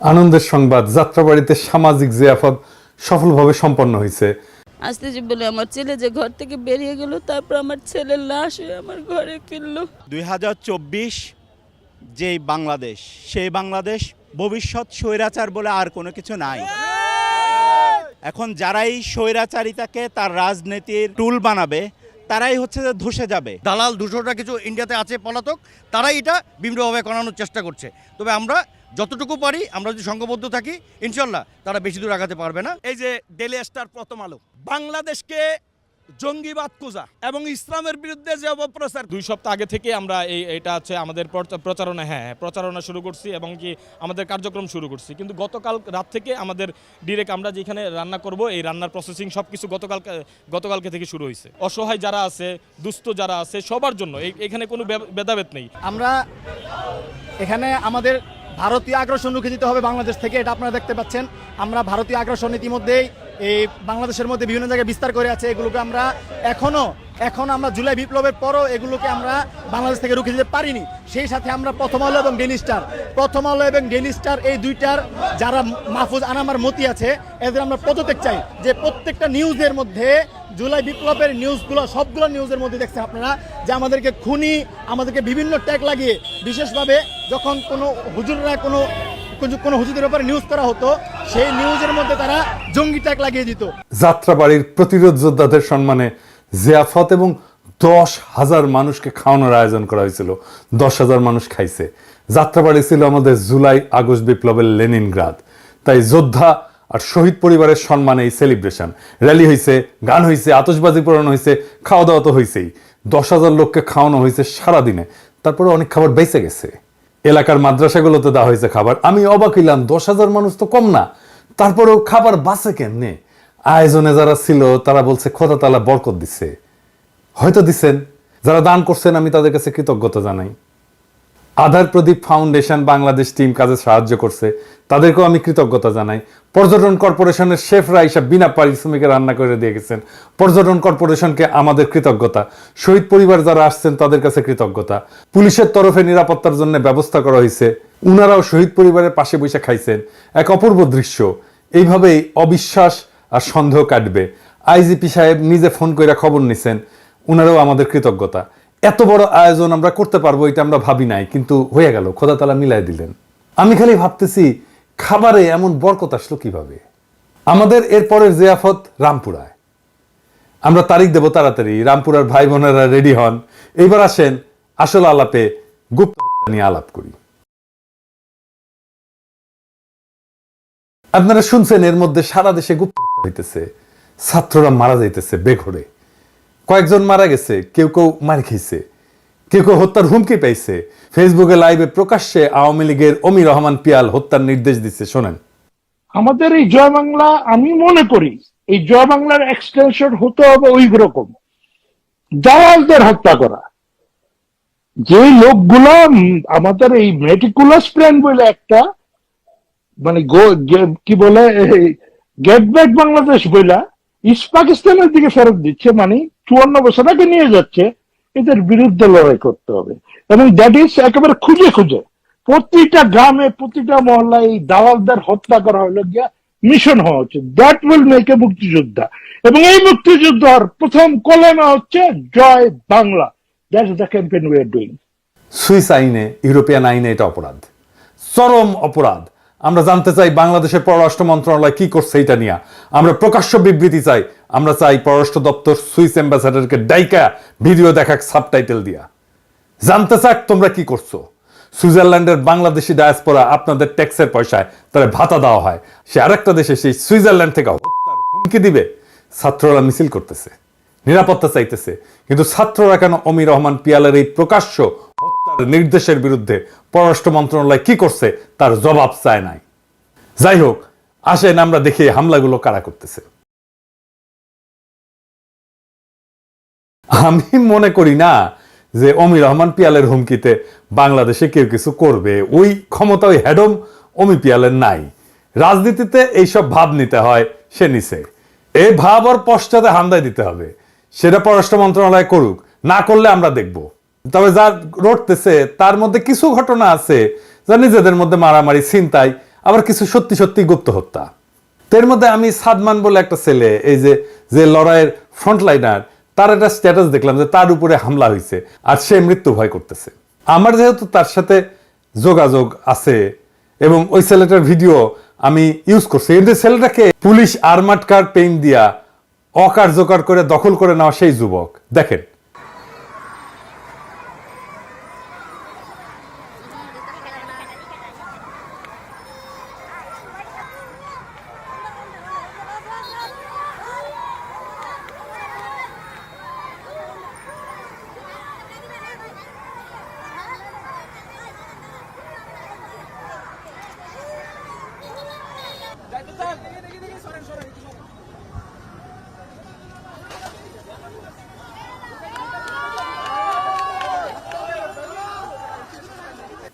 আনন্দের সংবাদ, যাত্রাবাড়িতে সামাজিক জিয়াফত সফলভাবে সম্পন্ন হয়েছে। আসতে যে বলে আমার ছেলে যে ঘর থেকে বেরিয়ে গেল, তারপর আমার ছেলের লাশ আমার ঘরে ফিরলো। 2024 যেই বাংলাদেশ, সেই বাংলাদেশ ভবিষ্যৎ স্বৈরাচার বলে আর কোনো কিছু নাই। এখন যারাই স্বৈরাচারিতাকে তার রাজনীতির টুল বানাবে, তারাই হচ্ছে যে ধসে যাবে। দালাল 200টা কিছু ইন্ডিয়াতে আছে পলাতক, তারাই এটা বিভিন্নভাবে করানোর চেষ্টা করছে। তবে আমরা যতটুকু পারি, আমরা যদি সংঘবদ্ধ থাকি, ইনশাল্লাহ তারা বেশি দূর আগাতে পারবে না। এই যে ডেলি স্টার প্রথম আলো বাংলাদেশকে জঙ্গিবাদ খোঁজা এবং ইসলামের বিরুদ্ধে যে অপপ্রচার, 2 সপ্তাহ আগে থেকে আমরা এটা হচ্ছে আমাদের প্রচারণা শুরু করছি এবং কি আমাদের কার্যক্রম শুরু করছি। কিন্তু গতকাল রাত থেকে আমাদের ডিরেক্ট আমরা যেখানে রান্না করব, এই রান্নার প্রসেসিং সব কিছু গতকালকে থেকে শুরু হয়েছে। অসহায় যারা আছে, দুস্থ যারা আছে, সবার জন্য এখানে কোনো ভেদাভেদ নেই। আমরা এখানে আমাদের ভারতীয় আগ্রাসন রুখে দিতে হবে বাংলাদেশ থেকে, এটা আপনারা দেখতে পাচ্ছেন। আমরা ভারতীয় আগ্রাসন ইতিমধ্যেই এই বাংলাদেশের মধ্যে বিভিন্ন জায়গায় বিস্তার করে আছে। এগুলোকে আমরা এখন আমরা জুলাই বিপ্লবের পরও এগুলোকে আমরা বাংলাদেশ থেকে রুখে দিতে পারিনি। সেই সাথে আমরা প্রথম আলো এবং ডেইলি স্টার এই দুইটার যারা মাহফুজ আনামার মতি আছে, এদের আমরা পদত্যাগ চাই। যে প্রত্যেকটা নিউজের মধ্যে জুলাই বিপ্লবের নিউজগুলো, সবগুলো নিউজের মধ্যে দেখছেন আপনারা যে আমাদেরকে খুনি, আমাদেরকে বিভিন্ন ট্যাগ লাগিয়ে, বিশেষভাবে যখন কোনো হুজুররা কোনো হুজুরদের ব্যাপারে নিউজ করা হতো, সেই নিউজের মধ্যে তারা জঙ্গি ট্যাগ লাগিয়ে দিত। যাত্রাবাড়ির প্রতিরোধ যোদ্ধাদের সম্মানে জিয়াফত এবং 10,000 মানুষকে খাওয়ানোর আয়োজন করা হয়েছিল। 10,000 মানুষ খাইছে। যাত্রাবাড়ি ছিল আমাদের জুলাই আগস্ট বিপ্লবের লেনিনগ্রাদ। তাই যোদ্ধা আর শহীদ পরিবারের সম্মানে এই সেলিব্রেশন, র্যালি হয়েছে, গান হয়েছে, আতশবাজি পোড়ানো হয়েছে, খাওয়া দাওয়া তো হয়েছেই। 10,000 লোককে খাওয়ানো হয়েছে সারাদিনে। তারপরে অনেক খাবার বেঁচে গেছে। এলাকার মাদ্রাসাগুলোতে দেওয়া হয়েছে খাবার। আমি অবাক হইলাম, 10,000 মানুষ তো কম না, তারপরেও খাবার বাঁচে কেমনে? আয়োজনে যারা ছিল তারা বলছে খোদা তাআলা বরকত দিচ্ছে। হয়তো দিচ্ছেন। যারা দান করছেন আমি তাদের কাছে কৃতজ্ঞতা জানাই। আধার প্রদীপ ফাউন্ডেশন বাংলাদেশ টিম কাজে সাহায্য করছে, তাদেরকেও আমি কৃতজ্ঞতা জানাই। পর্যটন কর্পোরেশনের শেফরা এসব বিনা পারিশ্রমিকে রান্না করে দিয়ে গেছেন, পর্যটন কর্পোরেশনকে আমাদের কৃতজ্ঞতা। শহীদ পরিবার যারা আসছেন তাদের কাছে কৃতজ্ঞতা। পুলিশের তরফে নিরাপত্তার জন্য ব্যবস্থা করা হয়েছে, উনারাও শহীদ পরিবারের পাশে বসে খাইছেন। এক অপূর্ব দৃশ্য। এইভাবেই অবিশ্বাস আর সন্দেহ কাটবে। আইজিপি সাহেব নিজে ফোন করে খবর নিছেন, উনারাও আমাদের কৃতজ্ঞতা। এত বড় আয়োজন আমরা করতে পারবো এটা আমরা ভাবি নাই, কিন্তু হয়ে গেল, খোদা তাআলা মিলাই দিলেন। আমি খালি ভাবতেছি খাবারে এমন বরকত আসলো কিভাবে। আমাদের এরপরের জিয়াফত রামপুরায়। আমরা তারিখ দেব তাড়াতাড়ি। রামপুরার ভাই বোনেরা রেডি হন। এইবার আসেন আসল আলাপে, গুপ্ত হত্যা নিয়ে আলাপ করি। আপনারা শুনছেন এর মধ্যে সারা দেশে গুপ্ত হত্যা হইতেছে, ছাত্ররা মারা যাইতেছে বেঘরে। কয়েকজন মারা গেছে, কেউ মার খেয়েছে, কেউ হত্যার হুমকি পাইছে। ফেসবুকে লাইভে প্রকাশ্যে আওয়ামী লীগের অমি রহমান পিয়াল হত্যার নির্দেশ দিচ্ছে। শোনেন। আমাদের এই জয় বাংলা, আমি মনে করি এই জয় বাংলার এক্সটেনশন হতে হবে ওই রকম দালালদের হত্যা করা। যে লোকগুলো আমাদের এই মেটিকুলাস প্ল্যান বলে একটা, মানে কি বলে, গেট ব্যাক বাংলাদেশ বইলা ইস্ট পাকিস্তানের দিকে ফেরত দিচ্ছে, মানে 54 বছর আগে নিয়ে যাচ্ছে। এদের বিরুদ্ধে লড়াই করতে হবে এবং দ্যাট ইজ একেবারে খুঁজে প্রতিটা গ্রামে, প্রতিটা মহল্লায় এই দালালদের হত্যা করা হলো গিয়া মিশন হওয়া উচিত। দ্যাট উইল মেক এ মুক্তিযোদ্ধা। এবং এই মুক্তিযোদ্ধার প্রথম কলেমা হচ্ছে জয় বাংলা। That is the campaign we are doing. Swiss আইনে, ইউরোপিয়ান আইনে এটা অপরাধ, চরম অপরাধ। আমরা জানতে চাই বাংলাদেশের পররাষ্ট্র মন্ত্রণালয় কি করছে এটা নিয়ে। আমরা প্রকাশ্য বিবৃতি চাই। আমরা চাই পররাষ্ট্র দপ্তর সুইস অ্যাম্বাসাডারকে ডাইকা ভিডিও দেখাক সাবটাইটেল দিয়া। জানতে চাক তোমরা কি করছো। সুইজারল্যান্ডের বাংলাদেশি ডায়াসপোরা আপনাদের ট্যাক্সের পয়সায় তারা ভাতা দেওয়া হয়, সে আরেকটা দেশে সেই সুইজারল্যান্ড থেকে হত্যার হুমকি দিবে। ছাত্ররা মিছিল করতেছে, নিরাপত্তা চাইতেছে, কিন্তু ছাত্ররা কেন অমি রহমান পিয়ালের এই প্রকাশ্য হত্যার নির্দেশের বিরুদ্ধে পররাষ্ট্র মন্ত্রণালয় কি করছে তার জবাব চায় নাই। যাই হোক, আসেন আমরা দেখি হামলাগুলো কারা করতেছে। আমি মনে করি না যে অমি রহমান পিয়ালের হুমকিতে বাংলাদেশে কেউ কিছু করবে। ওই ক্ষমতা ওই হ্যাডম অমি পিয়ালের নাই। রাজনীতিতে এইসব ভাব নিতে হয়, সে নিছে। এই ভাব ওর পশ্চাতে হামদায় দিতে হবে। সেটা পররাষ্ট্র মন্ত্রণালয় করুক, না করলে আমরা দেখব। তবে যা রটতেছে তার মধ্যে কিছু ঘটনা আছে যা নিজেদের মধ্যে মারামারি, ছিনতাই আবার কিছু সত্যি সত্যি গুপ্ত হত্যা। এর মধ্যে আমি সাদমান বলে একটা ছেলে, এই যে লড়াইয়ের ফ্রন্টলাইনার, তার একটা স্ট্যাটাস দেখলাম যে তার উপরে হামলা হয়েছে আর সে মৃত্যু ভয় করতেছে। আমার যেহেতু তার সাথে যোগাযোগ আছে এবং ওই ছেলেটার ভিডিও আমি ইউজ করছি, কিন্তু ছেলেটাকে পুলিশ আর্মার্ড কার পেইন্ট দিয়া অকার্যকর করে দখল করে নেওয়া সেই যুবক দেখেন।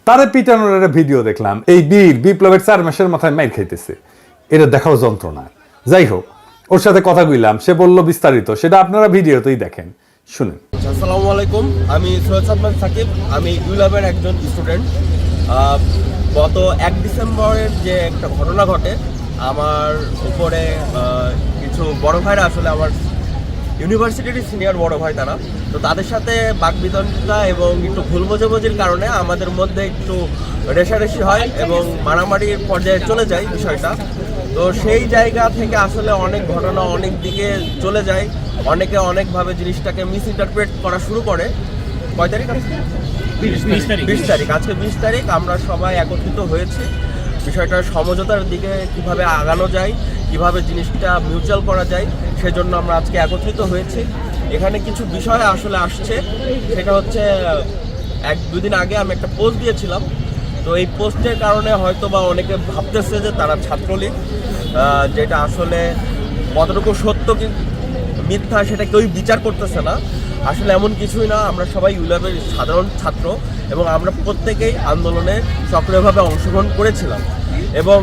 তারে পিটানোর একটা ভিডিও দেখলাম, এই বীর বিপ্লবের 4 মাসের মাথায় মাইর খাইতেছে, এটা দেখাও যন্ত্রণা। যাই হোক, ওর সাথে কথা কইলাম, সে বলল বিস্তারিত, সেটা আপনারা ভিডিওতেই দেখেন, শুনেন। আসসালামু আলাইকুম, আমি সৈয়দ সাদমান সাকিব, আমি ইউল্যাবের একজন স্টুডেন্ট। গত 1 ডিসেম্বরের যে একটা ঘটনা ঘটে, আমার উপরে কিছু বড় ভাইরা, আসলে আমার ইউনিভার্সিটির সিনিয়র বড় ভাই তারা, তো তাদের সাথে বাকবিতণ্ডা এবং একটু ভুল বোঝাবুঝির কারণে আমাদের মধ্যে একটু রেষারেষি হয় এবং মারামারির পর্যায়ে চলে যায় বিষয়টা। তো সেই জায়গা থেকে আসলে অনেক ঘটনা অনেক দিকে চলে যায়, অনেকে অনেকভাবে জিনিসটাকে মিস ইন্টারপ্রেট করা শুরু করে। কয় তারিখ? 20 তারিখ। আজকে 20 তারিখ আমরা সবাই একত্রিত হয়েছি বিষয়টার সমঝোতার দিকে কিভাবে আগানো যায়, কিভাবে জিনিসটা মিউচুয়াল করা যায়, সেজন্য আমরা আজকে একত্রিত হয়েছি। এখানে কিছু বিষয় আসলে আসছে, সেটা হচ্ছে 1-2 দিন আগে আমি একটা পোস্ট দিয়েছিলাম। তো এই পোস্টের কারণে হয়তো বা অনেকে ভাবতেছে যে তারা ছাত্রলীগ, যেটা আসলে কতটুকু সত্য কি মিথ্যা সেটা কেউই বিচার করতেছে না। আসলে এমন কিছুই না, আমরা সবাই ইউল্যাবের সাধারণ ছাত্র এবং আমরা প্রত্যেকেই আন্দোলনে সক্রিয়ভাবে অংশগ্রহণ করেছিলাম। এবং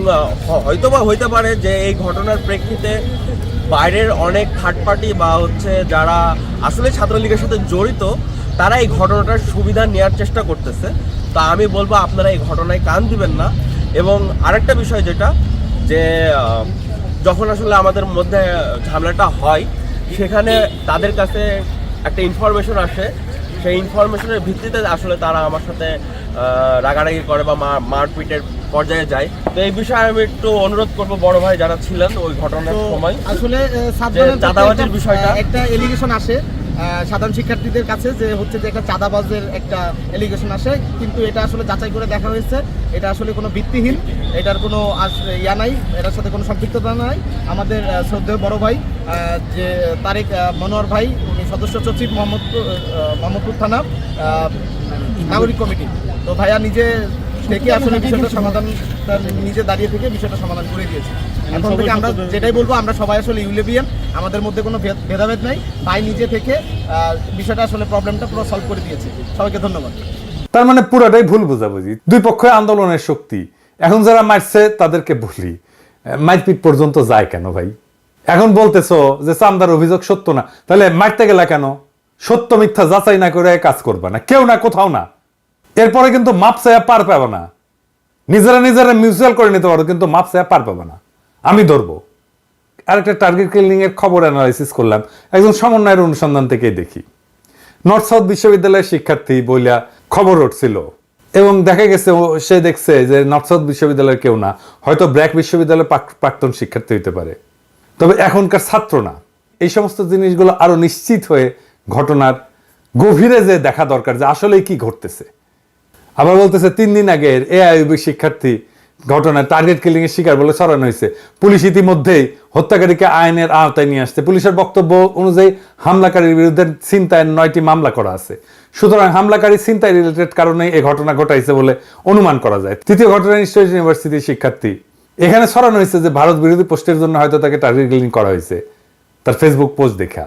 হয়তোবা হইতে পারে যে এই ঘটনার প্রেক্ষিতে বাইরের অনেক থার্ড পার্টি বা হচ্ছে যারা আসলে ছাত্রলীগের সাথে জড়িত, তারা এই ঘটনাটার সুবিধা নেওয়ার চেষ্টা করতেছে। তা আমি বলবো আপনারা এই ঘটনায় কান দিবেন না। এবং আরেকটা বিষয় যেটা, যে যখন আসলে আমাদের মধ্যে ঝামেলাটা হয়, সেখানে তাদের কাছে একটা ইনফরমেশন আসে, সেই ইনফরমেশনের ভিত্তিতে আসলে তারা আমার সাথে রাগারাগি করে বা মারপিটের পর্যায়ে যায়। তো এই বিষয়ে আমি একটু অনুরোধ করবো বড় ভাই যারা ছিলেন ওই ঘটনার সময়, আসলে চাঁদাবাজির বিষয়টা একটা এলিগেশন আসে সাধারণ শিক্ষার্থীদের কাছে, যে হচ্ছে যে একটা চাঁদাবাজের একটা এলিগেশন আসে, কিন্তু এটা আসলে যাচাই করে দেখা হয়েছে এটা আসলে কোনো ভিত্তিহীন, এটার কোনো ইয়া নাই, এটার সাথে কোনো সম্পৃক্ততা নাই। আমাদের শ্রদ্ধেয় বড় ভাই যে তারেক মনোয়ার ভাই, উনি সদস্য সচিব মোহাম্মদপুর থানা নাগরিক কমিটি, তো ভাইয়া নিজে থেকে আসলে বিষয়টা সমাধান, নিজে দাঁড়িয়ে থেকে বিষয়টা সমাধান করে দিয়েছে। এখন থেকে আমরা যেটাই বলবো, আমরা সবাই আসলে ইউলেবিয়ান, আমাদের মধ্যে কোনো ভেদাভেদ নাই। ভাই নিজে থেকে বিষয়টা আসলে প্রবলেমটা পুরো সলভ করে দিয়েছে। সবাইকে ধন্যবাদ। তার মানে পুরোটাই ভুল বোঝাবুঝি, দুই পক্ষই আন্দোলনের শক্তি। এখন যারা মারছে তাদেরকে বলি, মারপিট পর্যন্ত যায় কেন ভাই? এখন বলতেছো যে চামদার অভিযোগ সত্য না, তাহলে মারতে গেলা কেন? সত্য মিথ্যা যাচাই না করে কাজ করবা না, কেউ না কোথাও না। এরপরে কিন্তু মাপ চাইয়া পার পাবে না, নিজেরা মিউচুয়াল করে নিতে পারো, কিন্তু মাপ চাইয়া পার পাবে না। আমি ধরবো। আরেকটা টার্গেট কিলিং এর খবর অ্যানালাইসিস করলাম একজন সমন্বয়ের অনুসন্ধান থেকে দেখি। নর্থ সাউথ বিশ্ববিদ্যালয়ের শিক্ষার্থী বইলা খবর উঠছিল এবং দেখা গেছে সে দেখছে যে নর্থ সাউথ বিশ্ববিদ্যালয়ের কেউ না, হয়তো ব্র্যাক বিশ্ববিদ্যালয়ের প্রাক্তন শিক্ষার্থী হইতে পারে, তবে এখনকার ছাত্র না। এই সমস্ত জিনিসগুলো আরো নিশ্চিত হয়ে ঘটনার গভীরে যে দেখা দরকার যে আসলে কি ঘটতেছে। আবার বলতেছে 3 দিন আগের এআইইউবি শিক্ষার্থী ঘটনায় টার্গেট কিলিং এর শিকার বলে ছড়ানো হয়েছে। পুলিশ ইতিমধ্যেই হত্যাকারীকে আইনের আওতায় নিয়ে আসছে। পুলিশের বক্তব্য অনুযায়ী হামলাকারীর বিরুদ্ধে ছিনতাইয়ের 9টি মামলা করা আছে। সুতরাং হামলাকারী ছিনতাই রিলেটেড কারণে এই ঘটনা ঘটাইছে বলে অনুমান করা যায়। তৃতীয় ঘটনা স্টেট ইউনিভার্সিটির শিক্ষার্থী, এখানে ছড়ানো হয়েছে যে ভারত বিরোধী পোস্টের জন্য হয়তো তাকে টার্গেট কিলিং করা হয়েছে তার ফেসবুক পোস্ট দেখা,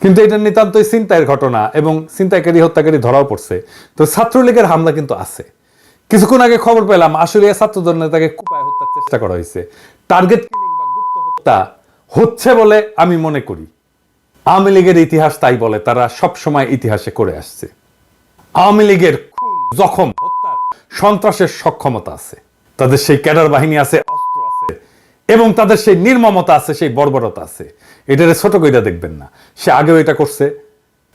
কিন্তু এটা নিতান্তই ছিনতাইয়ের ঘটনা এবং ছিনতাইকারী হত্যাকারী ধরাও পড়ছে। তো ছাত্রলীগের হামলা কিন্তু আছে। কিছুক্ষণ আগে খবর পেলাম আসলে ছাত্রদল নেতাকে কুপায় হত্যার চেষ্টা করা হয়েছে। টার্গেট কিলিং বা গুপ্ত হত্যা হচ্ছে বলে আমি মনে করি। আওয়ামী লীগের ইতিহাস তাই বলে, তারা সব সময় ইতিহাসে করে আসছে। আওয়ামী লীগের খুন, জখম, হত্যা, সন্ত্রাসের সক্ষমতা আছে। তাদের সেই ক্যাডার বাহিনী আছে, অস্ত্র আছে, এবং তাদের সেই নির্মমতা আছে, সেই বর্বরতা আছে। এটারে ছোট কইরা দেখবেন না, সে আগেও এটা করছে।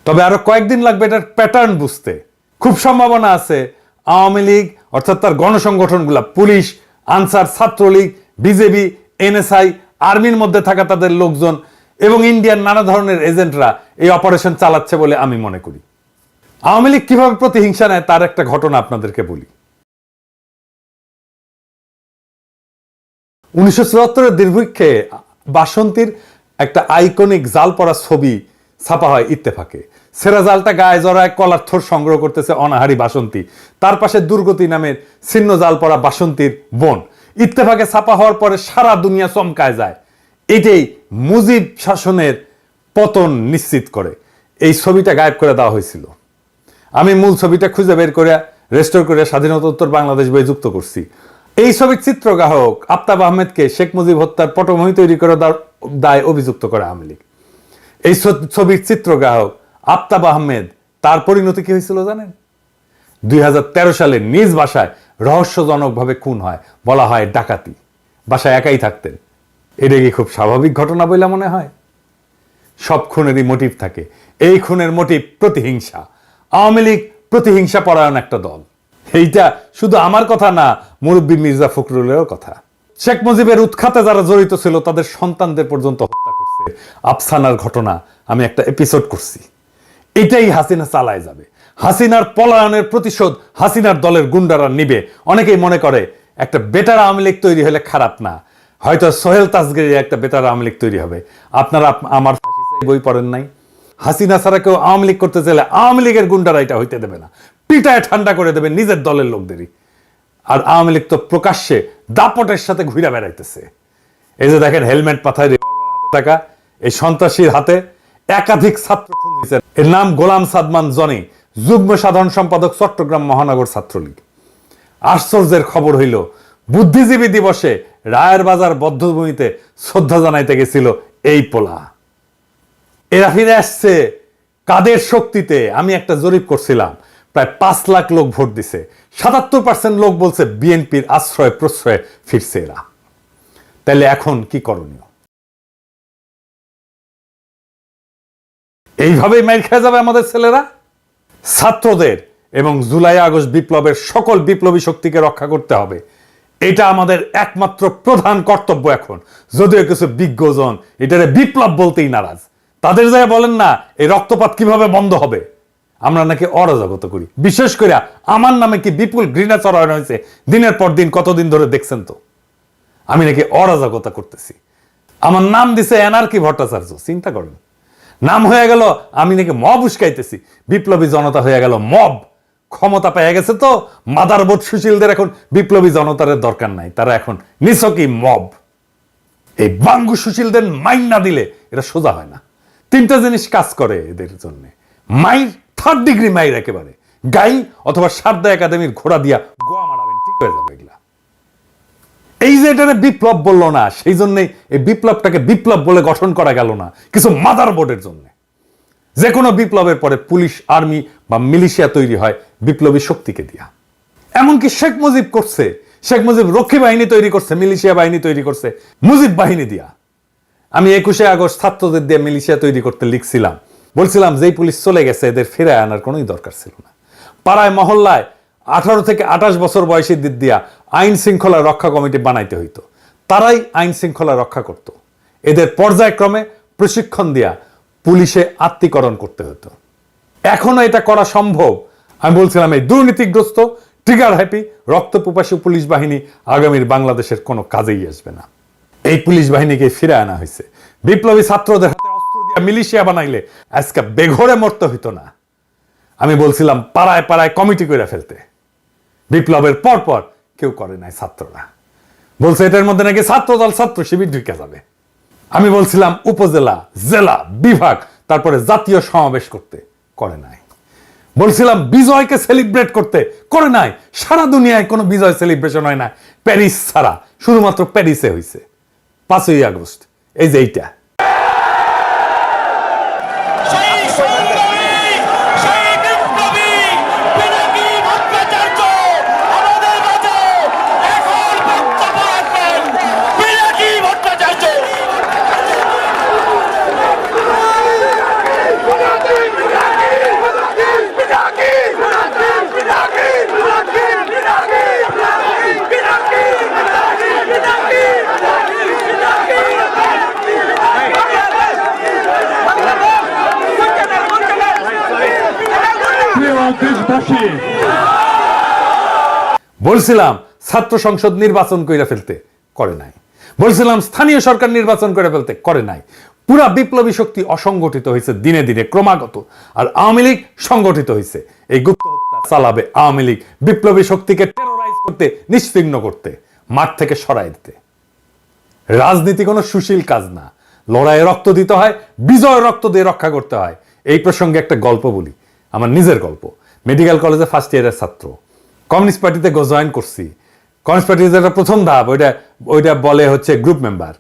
তবে আরো কয়েকদিন লাগবে এটার প্যাটার্ন বুঝতে। খুব সম্ভাবনা আছে আওয়ামী লীগ অর্থাৎ তার গণসংগঠনগুলা, police, answer, Chhatra League, BJP, NSI, আর্মির মধ্যে থাকা তাদের লোকজন এবং ইন্ডিয়ান নানা ধরনের এজেন্টরা এই অপারেশন চালাচ্ছে বলে আমি মনে করি। আওয়ামী লীগ কিভাবে প্রতিহিংসা নেয় তার একটা ঘটনা আপনাদেরকে বলি। 1974-এর দুর্ভিক্ষে বাসন্তীর একটা আইকনিক জাল পরা ছবি ছাপা হয় ইত্তেফাকে। সেরা জালটা গায়ে জড়ায় কলার থোর সংগ্রহ করতেছে অনাহারী বাসন্তী, তার পাশে দুর্গতি নামের ছিন্ন জাল পরা বাসন্তীর বোন। ইত্তেফাকে ছাপা হওয়ার পরে সারা দুনিয়া চমকায় যায়। এটাই মুজিব শাসনের পতন নিশ্চিত করে। এই ছবিটা গায়েব করে দেওয়া হয়েছিল। আমি মূল ছবিটা খুঁজে বের করে রেস্টোর করে স্বাধীনতোত্তর বাংলাদেশ বই যুক্ত করছি। এই ছবির চিত্রগ্রাহক আফতাব আহমেদকে শেখ মুজিব হত্যার পটভূমি তৈরি করে দায় অভিযুক্ত করে আওয়ামী লীগ। এই ছবির চিত্রগ্রাহক আফতাব আহমেদ, তার পরিণতি কি হয়েছিল জানেন? 2013 সালে নিজ বাসায় রহস্যজনকভাবে খুন হয়, বলা হয় ডাকাতি। বাসায় একাই থাকতেন। এটা কি খুব স্বাভাবিক ঘটনা বলে মনে হয়? সব খুনেরই মোটিভ থাকে। এই খুনের মোটিভ প্রতিহিংসা। আওয়ামী লীগ প্রতিহিংসা পরায়ণ একটা দল। এইটা শুধু আমার কথা না, মুরব্বী মির্জা ফখরুলেরও কথা। শেখ মুজিবের উৎখাতে যারা জড়িত ছিল তাদের সন্তানদের পর্যন্ত হত্যা করছে। আফসানার ঘটনা আমি একটা এপিসোড করছি। এটাই হাসিনা চালায় যাবে। হাসিনার পলায়নের প্রতিশোধ হাসিনার দলের গুন্ডারা নিবে। অনেকেই মনে করে একটা বেটার আওয়ামী লীগ তৈরি হলে খারাপ না, হয়তো সোহেল তাজগিরের একটা বেটার আওয়ামী লীগ তৈরি হবে। আপনারা আমার বই পড়েন নাই? হাসিনা ছাড়া কেউ আওয়ামী লীগ করতে চাইলে আওয়ামী লীগের গুন্ডারা এটা হইতে দেবে না, পিটায় ঠান্ডা করে দেবে নিজের দলের লোকদেরই। আর আওয়ামী লীগ তো প্রকাশ্যে দাপটের সাথে ঘুরে বেড়াইতেছে। এই যে দেখেন হেলমেট মাথায় হাতে থাকা এই সন্ত্রাসীর হাতে একাধিক ছাত্র খুন হয়েছে। এর নাম গোলাম সাদমান জনি, যুগ্ম সাধারণ সম্পাদক, চট্টগ্রাম মহানগর ছাত্রলীগ। আশ্চর্যের খবর হইল বুদ্ধিজীবী দিবসে রায়ের বাজার বদ্ধভূমিতে শ্রদ্ধা জানাইতে গেছিল এই পোলা। এরা ফিরে আসছে কাদের শক্তিতে? আমি একটা জরিপ করছিলাম, প্রায় 5 লাখ লোক ভোট দিছে। 77% লোক বলছে বিএনপির আশ্রয় প্রশ্রয়ে ফিরছে এরা। তাহলে এখন কি করণীয়? এইভাবেই মাইর খেয়ে যাবে আমাদের ছেলেরা? ছাত্রদের এবং জুলাই আগস্ট বিপ্লবের সকল বিপ্লবী শক্তিকে রক্ষা করতে হবে। এটা আমাদের একমাত্র প্রধান কর্তব্য এখন। যদিও কিছু বিজ্ঞজন এটারে বিপ্লব বলতেই নারাজ। তাদের যায় বলেন না এই রক্তপাত কিভাবে বন্ধ হবে? আমরা নাকি অরাজকতা করি। বিশেষ করে আমার নামে কি বিপুল ঘৃণা চড়ানো হয়েছে দিনের পর দিন, কতদিন ধরে দেখছেন তো। আমি নাকি অরাজকতা করতেছি। আমার নাম দিছে এনার্কি ভট্টাচার্য। চিন্তা করেন, নাম হয়ে গেল আমি নাকি মব উস্কাইতেছি। বিপ্লবী জনতা হয়ে গেল মব। ক্ষমতা পেয়ে গেছে তো মাদারবোর্ড সুশীলদের এখন বিপ্লবী জনতার দরকার নাই, তারা এখন নিছকই মব। এই বাঙ্গু সুশীলদের মাইর না দিলে এটা সোজা হয় না। 3টা জিনিস কাজ করে এদের জন্য। মাইর, 3rd ডিগ্রি মাইর, একেবারে গাই অথবা সারদা একাডেমির ঘোড়া দিয়া গোয়া মারাবেন, ঠিক হয়ে যাবে এগুলা। এই যে এটারে বিপ্লব বললো না, সেই জন্যই এই বিপ্লবটাকে বিপ্লব বলে গঠন করা গেল না কিছু মাদারবোর্ডের জন্য। যে কোনো বিপ্লবের পরে পুলিশ, আর্মি বা মিলিশিয়া তৈরি হয় বিপ্লবী শক্তিকে দিয়া। এমনকি শেখ মুজিব করছে। শেখ মুজিব রক্ষী বাহিনী তৈরি করছে, মিলিশিয়া বাহিনী তৈরি করছে মুজিব বাহিনী দিয়া। আমি 21শে আগস্ট ছাত্রদের দিয়ে মিলিশিয়া তৈরি করতে লিখছিলাম, বলছিলাম যেই পুলিশ চলে গেছে এদের ফেরায় আনার কোনোই দরকার ছিল না। পাড়ায় মহল্লায় 18 থেকে 28 বছর বয়সীদের দিয়া আইন শৃঙ্খলা রক্ষা কমিটি বানাইতে হইতো। তারাই আইন শৃঙ্খলা রক্ষা করত। এদের পর্যায়ক্রমে প্রশিক্ষণ দিয়া পুলিশে আত্মীকরণ করতে হতো। এখনো এটা করা সম্ভব। আমি বলছিলাম এই দুর্নীতিগ্রস্ত, ট্রিগার হ্যাপি, রক্তপিপাসু পুলিশ বাহিনী আগামীর বাংলাদেশের কোনো কাজেই আসবে না। এই পুলিশ বাহিনীকে ফিরে আনা হয়েছে। বিপ্লবী ছাত্রদের হাতে অস্ত্র দিয়ে মিলিশিয়া বানাইলে আজকে বেঘরে মরতে হইতো না। আমি বলছিলাম পাড়ায় পাড়ায় কমিটি করে ফেলতে। বিপ্লবের পর পর কেউ করে নাই। ছাত্ররা বলছে এটার মধ্যে নাকি ছাত্রদল, ছাত্র শিবির ঢুকে যাবে। আমি বলছিলাম উপজেলা, জেলা, বিভাগ, তারপরে জাতীয় সমাবেশ করতে, করে নাই। বলছিলাম বিজয়কে সেলিব্রেট করতে, করে নাই। সারা দুনিয়ায় কোনো বিজয় সেলিব্রেশন হয় না প্যারিস ছাড়া, শুধুমাত্র প্যারিসে হয়েছে 5ই আগস্ট। এই যে এইটা আমাদের মাঝে এখন দেশবাসী, বলছিলাম ছাত্র সংসদ নির্বাচন করে ফেলতে, করে নাই। বলছিলাম স্থানীয় সরকার নির্বাচন করে ফেলতে, করে নাই। পুরা বিপ্লবী শক্তি অসংগঠিত হয়েছে দিনে দিনে ক্রমাগত, আর আওয়ামী লীগ সংগঠিত হয়েছে। এই গুপ্ত হত্যা চালাবে আওয়ামী লীগ, বিপ্লবী শক্তিকে টেরোরাইজ করতে, নিশ্চিহ্ন করতে, মাঠ থেকে সরাই দিতে। রাজনীতি কোনো সুশীল কাজ না, লড়াইয়ে রক্ত দিতে হয়, বিজয় রক্ত দিয়ে রক্ষা করতে হয়। এই প্রসঙ্গে একটা গল্প বলি, আমার নিজের গল্প। মেডিকেল কলেজে ফার্স্ট ইয়ারের ছাত্র, কমিউনিস্ট পার্টিতে জয়েন করছি। কমিউনিস্ট পার্টির যেটা প্রথম ধাপ, ওইটা বলে হচ্ছে গ্রুপ মেম্বার।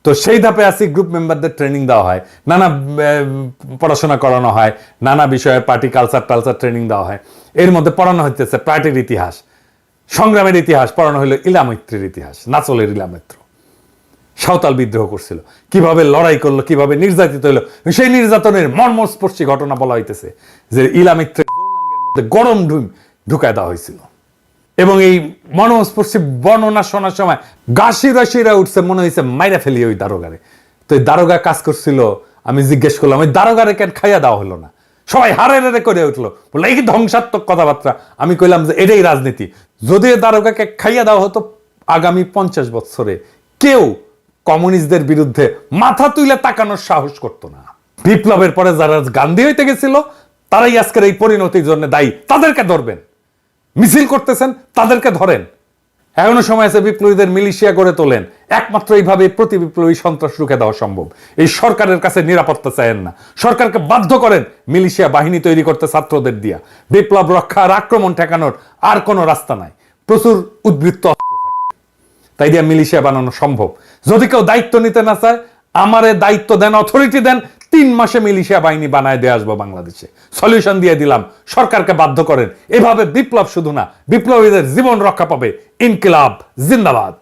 তো সেই ধাপে আছি, গ্রুপ মেম্বারদের ট্রেনিং দেওয়া হয়, নানা পড়াশোনা করানো হয়, নানা বিষয়ে পার্টি কালচার ট্রেনিং দেওয়া হয়। এর মধ্যে পড়ানো হচ্ছে পার্টির ইতিহাস, সংগ্রামের ইতিহাস, পড়ানো হলো ইলামৈত্রের ইতিহাস, নাচলের ইলামৈত্র। সাঁওতাল বিদ্রোহ করছিল, কিভাবে লড়াই করলো, কিভাবে নির্যাতিত হলো, সেই নির্যাতনের মর্মস্পর্শী ঘটনা বলা হইতেছে, যে ইলামিত্রের যৌনাঙ্গের মধ্যে গরম ঢুকায় দেওয়া হয়েছিল। এবং এই মর্মস্পর্শী বর্ণনা শোনার সময় গাছিরা উঠছে, মনে হয়েছে মাইরা ফেলি ওই দারোগারে। তো এই দারোগা কাজ করছিল, আমি জিজ্ঞেস করলাম ওই দারোগারে কেন খাইয়া দেওয়া হলো না? সবাই হারে করে উঠলো, বললো এই ধ্বংসাত্মক কথাবার্তা। আমি কইলাম যে এটাই রাজনীতি। যদি দারোগাকে খাইয়া দেওয়া হতো, আগামী 50 বছরে কেউ কমিউনিস্টদের বিরুদ্ধে মাথা তুলে তাকানোর সাহস করতো না। বিপ্লবের পরে যারা গান্ধী হইতে গেছিল, তারাই আজকের এই পরিণতির জন্য দায়ী। তাদেরকে ধরবেন, মিছিল করতেছেন তাদেরকে ধরেন। এখনো সময় আছে, বিপ্লবীদের মিলিশিয়া গড়ে তোলেন। একমাত্র এইভাবে প্রতি বিপ্লবী সন্ত্রাস রুখে দেওয়া সম্ভব। এই সরকারের কাছে নিরাপত্তা চায়েন না, সরকারকে বাধ্য করেন মিলিশিয়া বাহিনী তৈরি করতে ছাত্রদের দিয়া। বিপ্লব রক্ষা আর আক্রমণ ঠেকানোর আর কোনো রাস্তা নাই, প্রচুর উদ্বৃত্ত তাই দিয়া মিলিশিয়া বানানো সম্ভব। যদি কেউ দায়িত্ব নিতে না চায়, আমারে দায়িত্ব দেন, অথরিটি দেন, 3 মাসে মিলিশিয়া বাহিনী বানায় দিয়ে আসবো বাংলাদেশে। সলিউশন দিয়ে দিলাম, সরকারকে বাধ্য করেন। এভাবে বিপ্লব শুধু না, বিপ্লবীদের জীবন রক্ষা পাবে। ইনকিলাব জিন্দাবাদ।